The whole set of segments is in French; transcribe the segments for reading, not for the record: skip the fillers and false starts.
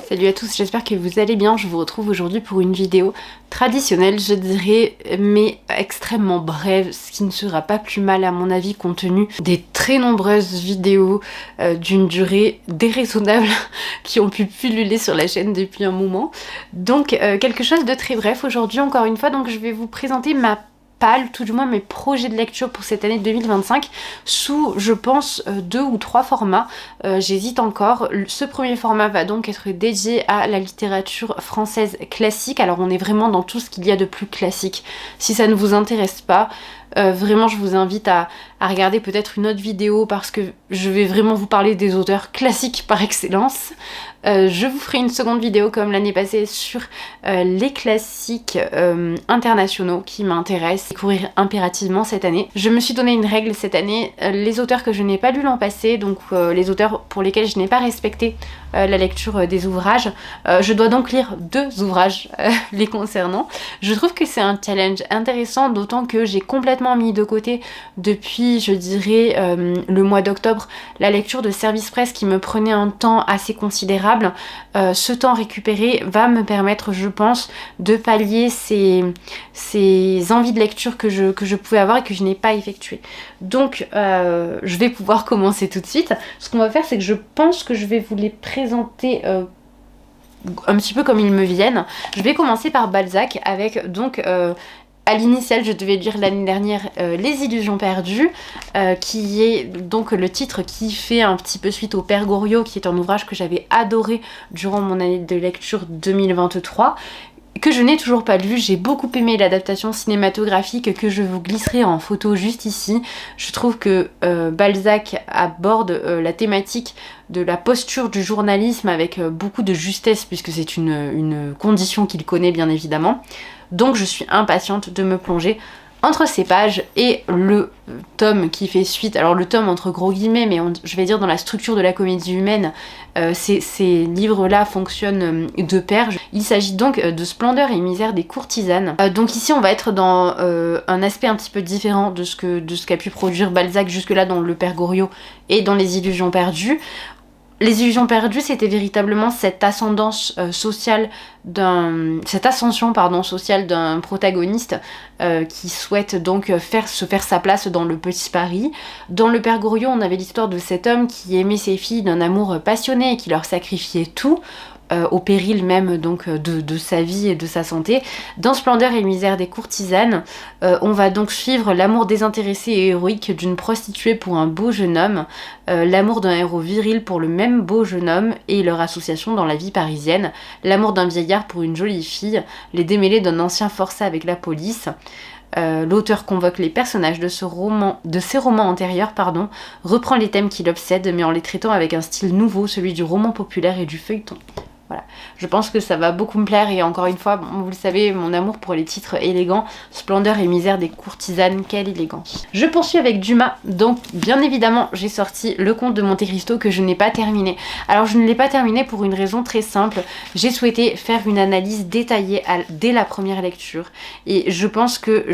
Salut à tous, j'espère que vous allez bien. Je vous retrouve aujourd'hui pour une vidéo traditionnelle, je dirais, mais extrêmement brève, ce qui ne sera pas plus mal à mon avis compte tenu des très nombreuses vidéos d'une durée déraisonnable qui ont pu pulluler sur la chaîne depuis un moment. Donc quelque chose de très bref aujourd'hui encore une fois, donc je vais vous présenter ma tout du moins mes projets de lecture pour cette année 2025 sous, je pense, 2 ou 3 formats. J'hésite encore. Ce premier format va donc être dédié à la littérature française classique. Alors on est vraiment dans tout ce qu'il y a de plus classique. Si ça ne vous intéresse pas, vraiment je vous invite à regarder peut-être une autre vidéo parce que je vais vraiment vous parler des auteurs classiques par excellence. Je vous ferai une seconde vidéo comme l'année passée sur les classiques internationaux qui m'intéressent, découvrir impérativement cette année. Je me suis donné une règle cette année, les auteurs que je n'ai pas lus l'an passé, donc les auteurs pour lesquels je n'ai pas respecté la lecture des ouvrages, je dois donc lire 2 ouvrages les concernant. Je trouve que c'est un challenge intéressant, d'autant que j'ai complètement mis de côté depuis, je dirais, le mois d'octobre, la lecture de Service Presse qui me prenait un temps assez considérable. Ce temps récupéré va me permettre, je pense, de pallier ces envies de lecture que je pouvais avoir et que je n'ai pas effectuées. Donc je vais pouvoir commencer tout de suite. Ce qu'on va faire, c'est que je pense que je vais vous les présenter un petit peu comme ils me viennent. Je vais commencer par Balzac avec donc à l'initiale, je devais lire l'année dernière Les Illusions perdues, qui est donc le titre qui fait un petit peu suite au Père Goriot, qui est un ouvrage que j'avais adoré durant mon année de lecture 2023, que je n'ai toujours pas lu. J'ai beaucoup aimé l'adaptation cinématographique que je vous glisserai en photo juste ici. Je trouve que Balzac aborde la thématique de la posture du journalisme avec beaucoup de justesse, puisque c'est une condition qu'il connaît bien évidemment. Donc je suis impatiente de me plonger entre ces pages et le tome qui fait suite. Alors le tome entre gros guillemets, mais je vais dire dans la structure de la comédie humaine, ces livres-là fonctionnent de pair. Il s'agit donc de Splendeur et misère des courtisanes. Donc ici on va être dans un aspect un petit peu différent de ce qu'a pu produire Balzac jusque-là dans Le Père Goriot et dans Les Illusions perdues. Les Illusions perdues, c'était véritablement cette ascendance sociale cette ascension sociale d'un protagoniste qui souhaite donc se faire sa place dans le petit Paris. Dans Le Père Goriot, on avait l'histoire de cet homme qui aimait ses filles d'un amour passionné et qui leur sacrifiait tout. Au péril même donc de sa vie et de sa santé. Dans Splendeur et misère des courtisanes, on va donc suivre l'amour désintéressé et héroïque d'une prostituée pour un beau jeune homme, l'amour d'un héros viril pour le même beau jeune homme et leur association dans la vie parisienne, l'amour d'un vieillard pour une jolie fille, les démêlés d'un ancien forçat avec la police. L'auteur convoque les personnages de ces romans antérieurs, reprend les thèmes qui l'obsèdent, mais en les traitant avec un style nouveau, celui du roman populaire et du feuilleton. Voilà, je pense que ça va beaucoup me plaire et encore une fois, vous le savez, mon amour pour les titres élégants, Splendeur et misère des courtisanes, quelle élégance. Je poursuis avec Dumas, donc bien évidemment j'ai sorti Le Comte de Monte Cristo que je n'ai pas terminé. Alors je ne l'ai pas terminé pour une raison très simple, j'ai souhaité faire une analyse détaillée dès la première lecture et je pense que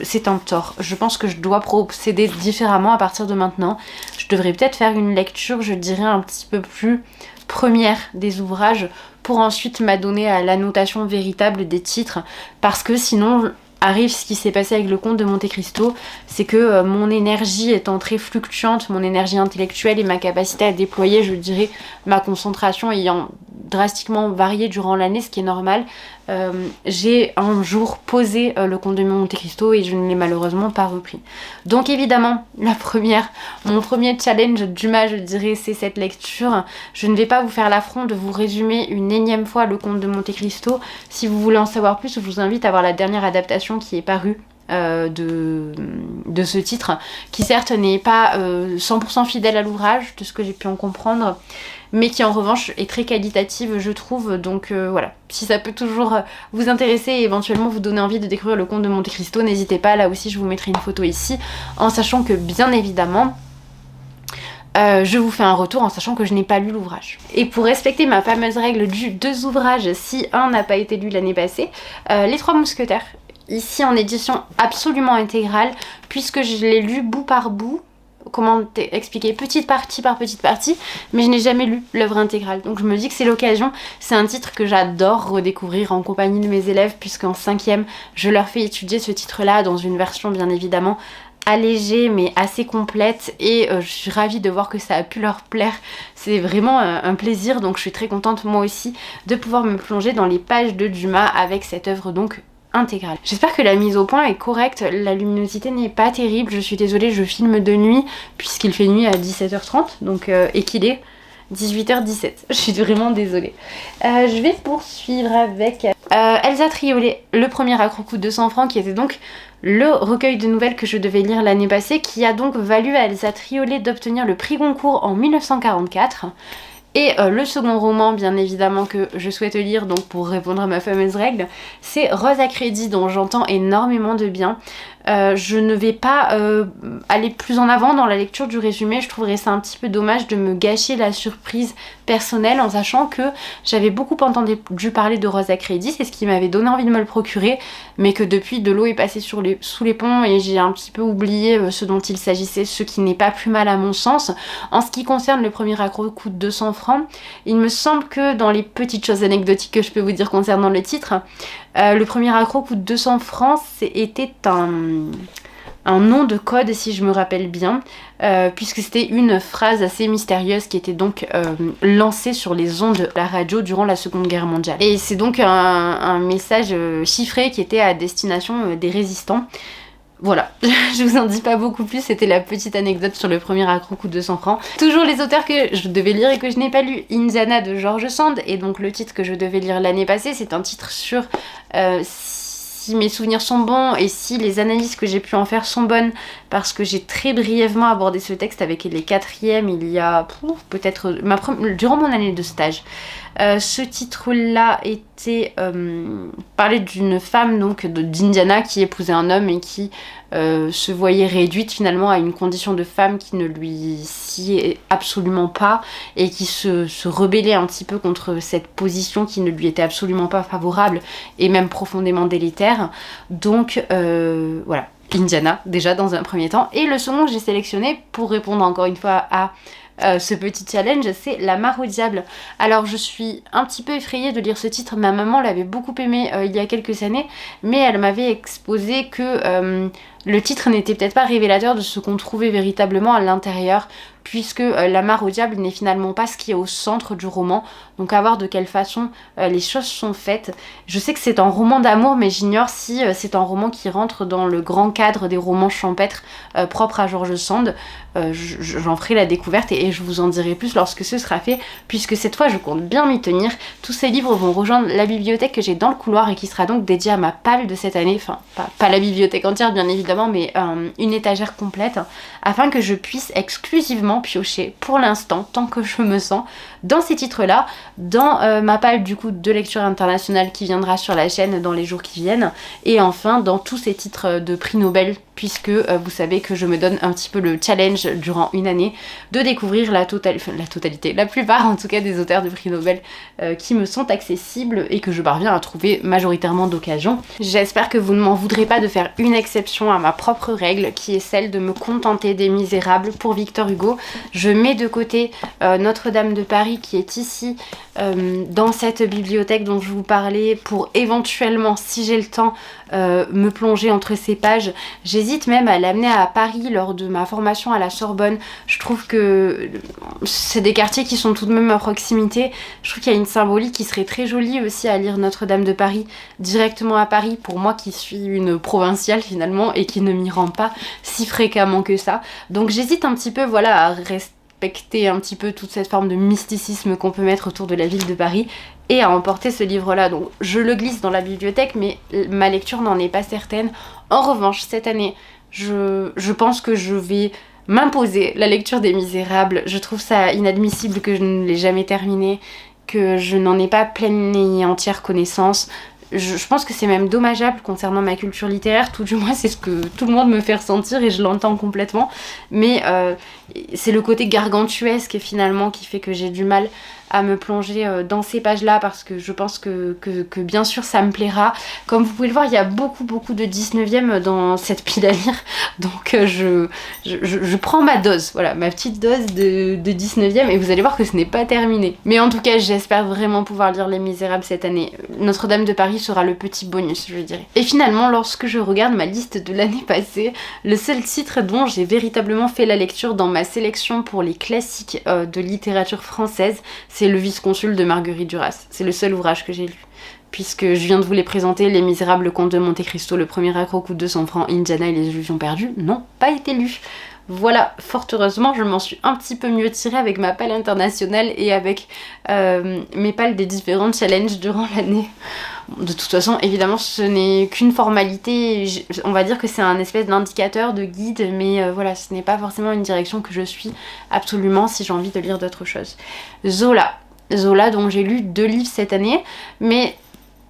c'est un tort. Je pense que je dois procéder différemment à partir de maintenant. Je devrais peut-être faire une lecture, je dirais un petit peu plus première des ouvrages pour ensuite m'adonner à l'annotation véritable des titres, parce que sinon arrive ce qui s'est passé avec Le Comte de Monte Cristo, c'est que mon énergie étant très fluctuante, mon énergie intellectuelle et ma capacité à déployer, je dirais, ma concentration ayant drastiquement varié durant l'année, ce qui est normal, j'ai un jour posé Le Comte de Monte Cristo et je ne l'ai malheureusement pas repris. Donc évidemment, mon premier challenge Dumas, je dirais, c'est cette lecture. Je ne vais pas vous faire l'affront de vous résumer une énième fois Le Comte de Monte Cristo. Si vous voulez en savoir plus, je vous invite à voir la dernière adaptation qui est parue de ce titre, qui certes n'est pas 100% fidèle à l'ouvrage, de ce que j'ai pu en comprendre, mais qui en revanche est très qualitative, je trouve. Donc voilà, si ça peut toujours vous intéresser et éventuellement vous donner envie de découvrir Le Comte de Monte Cristo, n'hésitez pas, là aussi je vous mettrai une photo ici, en sachant que bien évidemment je vous fais un retour en sachant que je n'ai pas lu l'ouvrage. Et pour respecter ma fameuse règle du 2 ouvrages si un n'a pas été lu l'année passée, Les Trois Mousquetaires, ici en édition absolument intégrale, puisque je l'ai lu bout par bout, comment expliquer, petite partie par petite partie, mais je n'ai jamais lu l'œuvre intégrale. Donc je me dis que c'est l'occasion. C'est un titre que j'adore redécouvrir en compagnie de mes élèves, puisqu'en 5e, je leur fais étudier ce titre-là dans une version bien évidemment allégée mais assez complète, et je suis ravie de voir que ça a pu leur plaire. C'est vraiment un plaisir, donc je suis très contente moi aussi de pouvoir me plonger dans les pages de Dumas avec cette œuvre donc intégrale. J'espère que la mise au point est correcte, la luminosité n'est pas terrible, je suis désolée, je filme de nuit puisqu'il fait nuit à 17h30 donc, et qu'il est 18h17. Je suis vraiment désolée. Je vais poursuivre avec Elsa Triolet, le premier accro-coup de 200 francs, qui était donc le recueil de nouvelles que je devais lire l'année passée, qui a donc valu à Elsa Triolet d'obtenir le prix Goncourt en 1944. Et le second roman, bien évidemment, que je souhaite lire, donc pour répondre à ma fameuse règle, c'est Rose à crédit, dont j'entends énormément de bien. Je ne vais pas aller plus en avant dans la lecture du résumé, je trouverais ça un petit peu dommage de me gâcher la surprise personnelle en sachant que j'avais beaucoup entendu parler de Rose à crédit, c'est ce qui m'avait donné envie de me le procurer, mais que depuis de l'eau est passée sous les ponts et j'ai un petit peu oublié ce dont il s'agissait, ce qui n'est pas plus mal à mon sens. En ce qui concerne le premier accro-coup de 200 francs, il me semble que dans les petites choses anecdotiques que je peux vous dire concernant le titre, le premier accro-coup de 200 francs était un nom de code, si je me rappelle bien, puisque c'était une phrase assez mystérieuse qui était donc lancée sur les ondes de la radio durant la Seconde Guerre mondiale. Et c'est donc un message chiffré qui était à destination des résistants. Voilà, je vous en dis pas beaucoup plus, c'était la petite anecdote sur le premier accro-coup de 200 francs. Toujours les auteurs que je devais lire et que je n'ai pas lu, Indiana de George Sand, et donc le titre que je devais lire l'année passée, c'est un titre sur si mes souvenirs sont bons et si les analyses que j'ai pu en faire sont bonnes, parce que j'ai très brièvement abordé ce texte avec les 4e il y a peut-être durant mon année de stage. Ce titre-là était parler d'une femme donc d'Indiana qui épousait un homme et qui se voyait réduite finalement à une condition de femme qui ne lui sied absolument pas et qui se rebellait un petit peu contre cette position qui ne lui était absolument pas favorable et même profondément délétère. Donc voilà, Indiana déjà dans un premier temps. Et le second que j'ai sélectionné pour répondre encore une fois à ce petit challenge, c'est La Mare au diable. Alors je suis un petit peu effrayée de lire ce titre, ma maman l'avait beaucoup aimé il y a quelques années, mais elle m'avait exposé que le titre n'était peut-être pas révélateur de ce qu'on trouvait véritablement à l'intérieur, puisque La Mare au diable n'est finalement pas ce qui est au centre du roman, donc à voir de quelle façon les choses sont faites. Je sais que c'est un roman d'amour, mais j'ignore si c'est un roman qui rentre dans le grand cadre des romans champêtres propres à George Sand. J'en ferai la découverte et je vous en dirai plus lorsque ce sera fait, puisque cette fois je compte bien m'y tenir. Tous ces livres vont rejoindre la bibliothèque que j'ai dans le couloir et qui sera donc dédiée à ma palle de cette année, enfin pas la bibliothèque entière bien évidemment, mais une étagère complète, afin que je puisse exclusivement piocher pour l'instant, tant que je me sens, dans ces titres-là, dans ma palle du coup de lecture internationale qui viendra sur la chaîne dans les jours qui viennent, et enfin dans tous ces titres de prix Nobel, puisque vous savez que je me donne un petit peu le challenge durant une année de découvrir la totalité, la plupart en tout cas des auteurs de prix Nobel qui me sont accessibles et que je parviens à trouver majoritairement d'occasion. J'espère que vous ne m'en voudrez pas de faire une exception à ma propre règle, qui est celle de me contenter des Misérables pour Victor Hugo. Je mets de côté Notre-Dame de Paris qui est ici dans cette bibliothèque dont je vous parlais, pour éventuellement, si j'ai le temps, me plonger entre ces pages. J'hésite même à l'amener à Paris lors de ma formation à la Sorbonne. Je trouve que c'est des quartiers qui sont tout de même à proximité. Je trouve qu'il y a une symbolique qui serait très jolie aussi à lire Notre-Dame de Paris directement à Paris, pour moi qui suis une provinciale finalement et qui ne m'y rend pas si fréquemment que ça. Donc j'hésite un petit peu, voilà, à respecter un petit peu toute cette forme de mysticisme qu'on peut mettre autour de la ville de Paris et à emporter ce livre-là. Donc je le glisse dans la bibliothèque, mais ma lecture n'en est pas certaine. En revanche, cette année, je pense que je vais m'imposer la lecture des Misérables. Je trouve ça inadmissible que je ne l'ai jamais terminé, que je n'en ai pas pleine et entière connaissance. Je pense que c'est même dommageable concernant ma culture littéraire, tout du moins c'est ce que tout le monde me fait ressentir et je l'entends complètement, mais c'est le côté gargantuesque finalement qui fait que j'ai du mal à me plonger dans ces pages-là parce que je pense que bien sûr ça me plaira. Comme vous pouvez le voir, il y a beaucoup de 19e dans cette pile à lire, donc je prends ma dose, voilà, ma petite dose de 19e, et vous allez voir que ce n'est pas terminé. Mais en tout cas, j'espère vraiment pouvoir lire Les Misérables cette année. Notre-Dame de Paris sera le petit bonus, je dirais. Et finalement, lorsque je regarde ma liste de l'année passée, le seul titre dont j'ai véritablement fait la lecture dans ma sélection pour les classiques de littérature française, c'est Le Vice-Consul de Marguerite Duras. C'est le seul ouvrage que j'ai lu. Puisque je viens de vous les présenter, Les Misérables, Le Comte de Monte Cristo, Le Premier Accro coûte 200 francs, Indiana et les Illusions perdues n'ont pas été lus. Voilà, fort heureusement, je m'en suis un petit peu mieux tirée avec ma palle internationale et avec mes palles des différents challenges durant l'année. De toute façon, évidemment, ce n'est qu'une formalité, on va dire que c'est un espèce d'indicateur, de guide, mais voilà, ce n'est pas forcément une direction que je suis absolument si j'ai envie de lire d'autres choses. Zola, dont j'ai lu 2 livres cette année, mais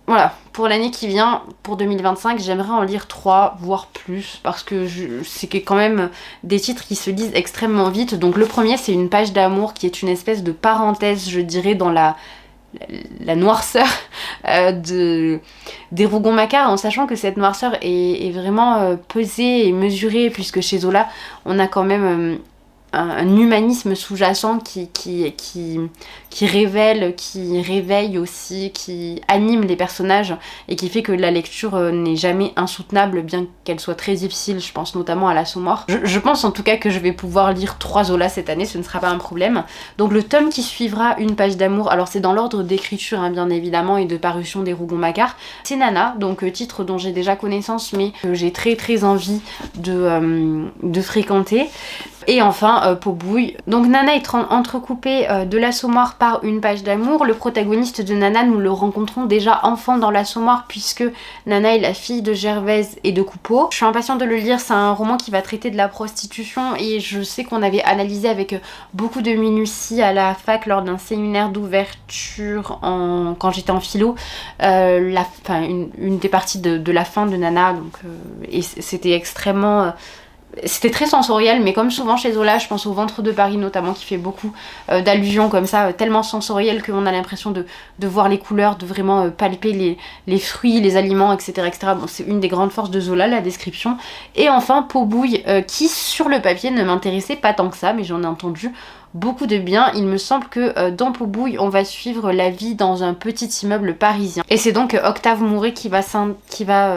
voilà, pour l'année qui vient, pour 2025, j'aimerais en lire 3, voire plus, parce que c'est quand même des titres qui se lisent extrêmement vite. Donc le premier, c'est Une page d'amour, qui est une espèce de parenthèse, je dirais, dans la noirceur des Rougon-Macquart, en sachant que cette noirceur est vraiment pesée et mesurée, puisque chez Zola, on a quand même un humanisme sous-jacent qui révèle, qui réveille aussi, qui anime les personnages et qui fait que la lecture n'est jamais insoutenable, bien qu'elle soit très difficile. Je pense notamment à l'Assommoir. Je pense en tout cas que je vais pouvoir lire 3 Zola cette année, ce ne sera pas un problème. Donc le tome qui suivra, Une page d'amour, alors c'est dans l'ordre d'écriture hein, bien évidemment, et de parution des Rougon-Macquart. C'est Nana, donc titre dont j'ai déjà connaissance mais que j'ai très envie de fréquenter. Et enfin, Pot-Bouille. Donc Nana est entrecoupée de l'Assommoir par Une page d'amour. Le protagoniste de Nana, nous le rencontrons déjà enfant dans l'Assommoir, puisque Nana est la fille de Gervaise et de Coupeau. Je suis impatiente de le lire, c'est un roman qui va traiter de la prostitution, et je sais qu'on avait analysé avec beaucoup de minutie à la fac lors d'un séminaire d'ouverture quand j'étais en philo, une des parties de la fin de Nana, donc, et c'était extrêmement... C'était très sensoriel, mais comme souvent chez Zola, je pense au Ventre de Paris notamment, qui fait beaucoup d'allusions comme ça, tellement sensorielles qu'on a l'impression de voir les couleurs, de vraiment palper les fruits, les aliments, etc. Bon, c'est une des grandes forces de Zola, la description. Et enfin, Pot-Bouille, qui sur le papier ne m'intéressait pas tant que ça, mais j'en ai entendu beaucoup de bien. Il me semble que dans Pot-Bouille, on va suivre la vie dans un petit immeuble parisien. Et c'est donc Octave Mouret qui va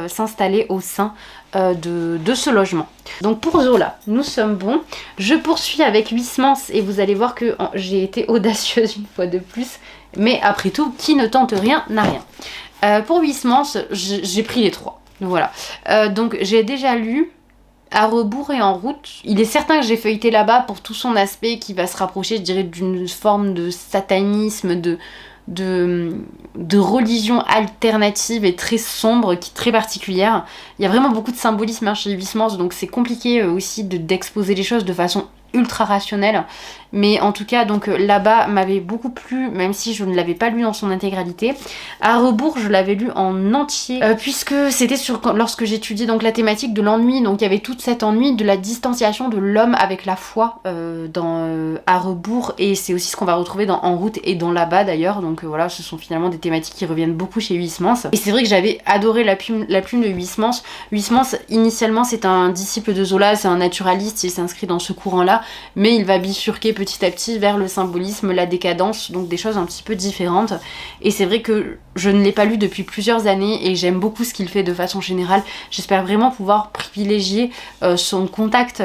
s'installer au sein de ce logement. Donc pour Zola, nous sommes bons. Je poursuis avec Huysmans, et vous allez voir que j'ai été audacieuse une fois de plus, mais après tout, qui ne tente rien n'a rien. Pour Huysmans, j'ai pris les 3. Voilà. Donc j'ai déjà lu À rebours et en route. Il est certain que j'ai feuilleté là-bas pour tout son aspect qui va se rapprocher, je dirais, d'une forme de satanisme, de religion alternative et très sombre, qui est très particulière. Il y a vraiment beaucoup de symbolisme hein, chez Huysmans, donc c'est compliqué aussi d'exposer les choses de façon ultra rationnelle, mais en tout cas donc là-bas m'avait beaucoup plu, même si je ne l'avais pas lu dans son intégralité. À rebours, je l'avais lu en entier, puisque c'était lorsque j'étudiais donc la thématique de l'ennui, donc il y avait tout cet ennui de la distanciation de l'homme avec la foi dans À rebours, et c'est aussi ce qu'on va retrouver dans En route et dans Là-bas d'ailleurs, donc voilà, ce sont finalement des thématiques qui reviennent beaucoup chez Huysmans, et c'est vrai que j'avais adoré la plume de Huysmans. Huysmans, initialement, c'est un disciple de Zola, c'est un naturaliste, il s'inscrit dans ce courant-là, mais il va bifurquer petit à petit vers le symbolisme, la décadence, donc des choses un petit peu différentes. Et c'est vrai que je ne l'ai pas lu depuis plusieurs années et j'aime beaucoup ce qu'il fait de façon générale. J'espère vraiment pouvoir privilégier son contact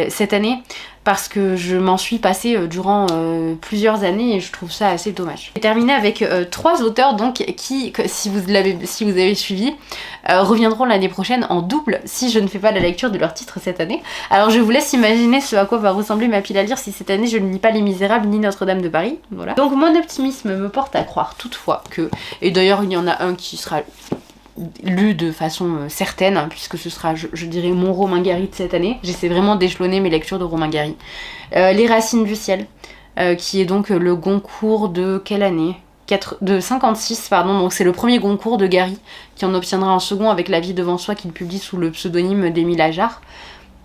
cette année, parce que je m'en suis passée durant plusieurs années et je trouve ça assez dommage. J'ai terminé avec 3 auteurs donc qui, si vous avez suivi, reviendront l'année prochaine en double si je ne fais pas la lecture de leur titre cette année. Alors je vous laisse imaginer ce à quoi va ressembler ma pile à lire si cette année je ne lis pas Les Misérables ni Notre-Dame de Paris. Voilà. Donc mon optimisme me porte à croire toutefois que, et d'ailleurs il y en a un qui sera lu de façon certaine, hein, puisque ce sera, je dirais, mon Romain Gary de cette année. J'essaie vraiment d'échelonner mes lectures de Romain Gary. Les Racines du ciel, qui est donc le Goncourt de quelle année ? De 56, pardon, donc c'est le premier Goncourt de Gary, qui en obtiendra un second avec La vie devant soi, qu'il publie sous le pseudonyme d'Émile Ajar.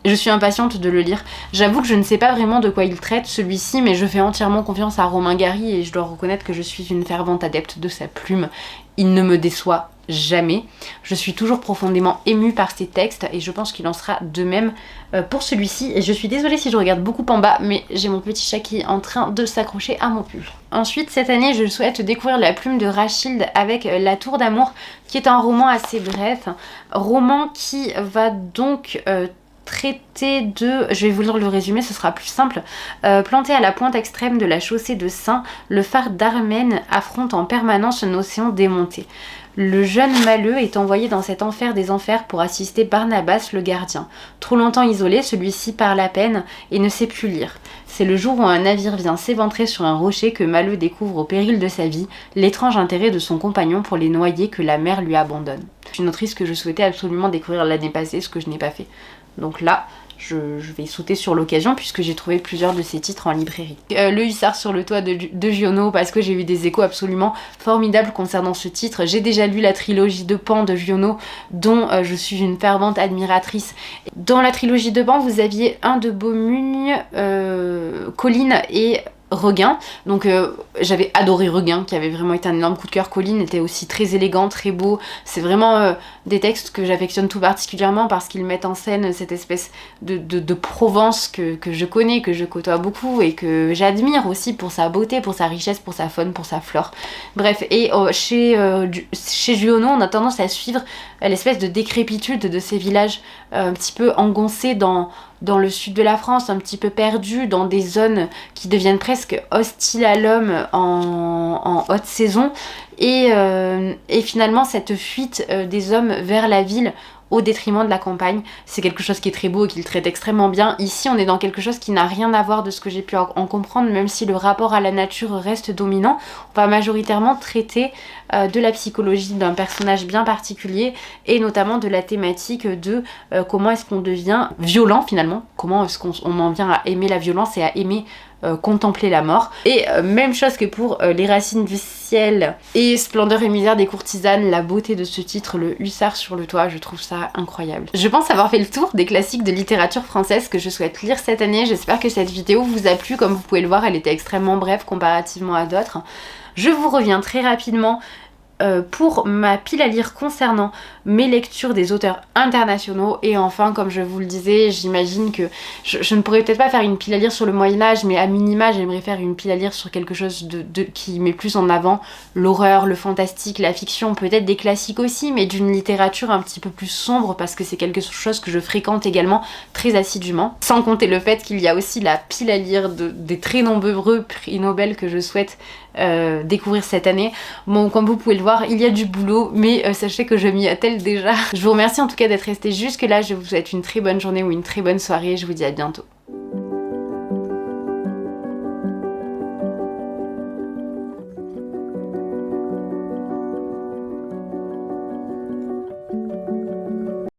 Je suis impatiente de le lire. J'avoue que je ne sais pas vraiment de quoi il traite celui-ci, mais je fais entièrement confiance à Romain Gary et je dois reconnaître que je suis une fervente adepte de sa plume. Il ne me déçoit jamais. Je suis toujours profondément émue par ses textes et je pense qu'il en sera de même pour celui-ci. Et je suis désolée si je regarde beaucoup en bas, mais j'ai mon petit chat qui est en train de s'accrocher à mon pull. Ensuite, cette année, je souhaite découvrir La plume de Rachilde avec La tour d'amour, qui est un roman assez bref. Roman qui va donc traité de, je vais vous lire le résumé, ce sera plus simple. Planté à la pointe extrême de la chaussée de Saint, le phare d'Armen affronte en permanence un océan démonté. Le jeune Maleux est envoyé dans cet enfer des enfers pour assister Barnabas le gardien. Trop longtemps isolé, celui-ci parle à peine et ne sait plus lire. C'est le jour où un navire vient s'éventrer sur un rocher que Maleux découvre au péril de sa vie l'étrange intérêt de son compagnon pour les noyer que la mer lui abandonne. C'est une autrice que je souhaitais absolument découvrir l'année passée, ce que je n'ai pas fait. Donc là, je vais sauter sur l'occasion puisque j'ai trouvé plusieurs de ses titres en librairie. Le hussard sur le toit de Giono, parce que j'ai eu des échos absolument formidables concernant ce titre. J'ai déjà lu la trilogie de Pan de Giono, dont je suis une fervente admiratrice. Dans la trilogie de Pan, vous aviez un de Beaumugne, Colline et Regain, donc j'avais adoré Regain qui avait vraiment été un énorme coup de cœur. Colline était aussi très élégant, très beau, c'est vraiment des textes que j'affectionne tout particulièrement parce qu'ils mettent en scène cette espèce de Provence que je connais, que je côtoie beaucoup et que j'admire aussi pour sa beauté, pour sa richesse, pour sa faune, pour sa flore. Bref, et chez Giono on a tendance à suivre l'espèce de décrépitude de ces villages un petit peu engoncés dans le sud de la France, un petit peu perdus dans des zones qui deviennent presque hostiles à l'homme en haute saison. Et finalement cette fuite des hommes vers la ville au détriment de la campagne, c'est quelque chose qui est très beau et qu'il traite extrêmement bien. Ici on est dans quelque chose qui n'a rien à voir de ce que j'ai pu en comprendre, même si le rapport à la nature reste dominant. On va majoritairement traiter de la psychologie d'un personnage bien particulier et notamment de la thématique de comment est-ce qu'on devient violent finalement, comment est-ce qu'on en vient à aimer la violence et à aimer contempler la mort. Et même chose que pour Les racines du ciel et Splendeur et misère des courtisanes, la beauté de ce titre, Le hussard sur le toit, je trouve ça incroyable. Je pense avoir fait le tour des classiques de littérature française que je souhaite lire cette année. J'espère que cette vidéo vous a plu. Comme vous pouvez le voir, elle était extrêmement brève comparativement à d'autres. Je vous reviens très rapidement pour ma pile à lire concernant mes lectures des auteurs internationaux. Et enfin, comme je vous le disais, j'imagine que je ne pourrais peut-être pas faire une pile à lire sur le Moyen-Âge, mais à minima j'aimerais faire une pile à lire sur quelque chose qui met plus en avant l'horreur, le fantastique, la fiction, peut-être des classiques aussi, mais d'une littérature un petit peu plus sombre parce que c'est quelque chose que je fréquente également très assidûment. Sans compter le fait qu'il y a aussi la pile à lire des très nombreux prix Nobel que je souhaite découvrir cette année. Bon, comme vous pouvez le voir, il y a du boulot, mais sachez que je m'y attelle déjà. Je vous remercie en tout cas d'être resté jusque là. Je vous souhaite une très bonne journée ou une très bonne soirée. Je vous dis à bientôt.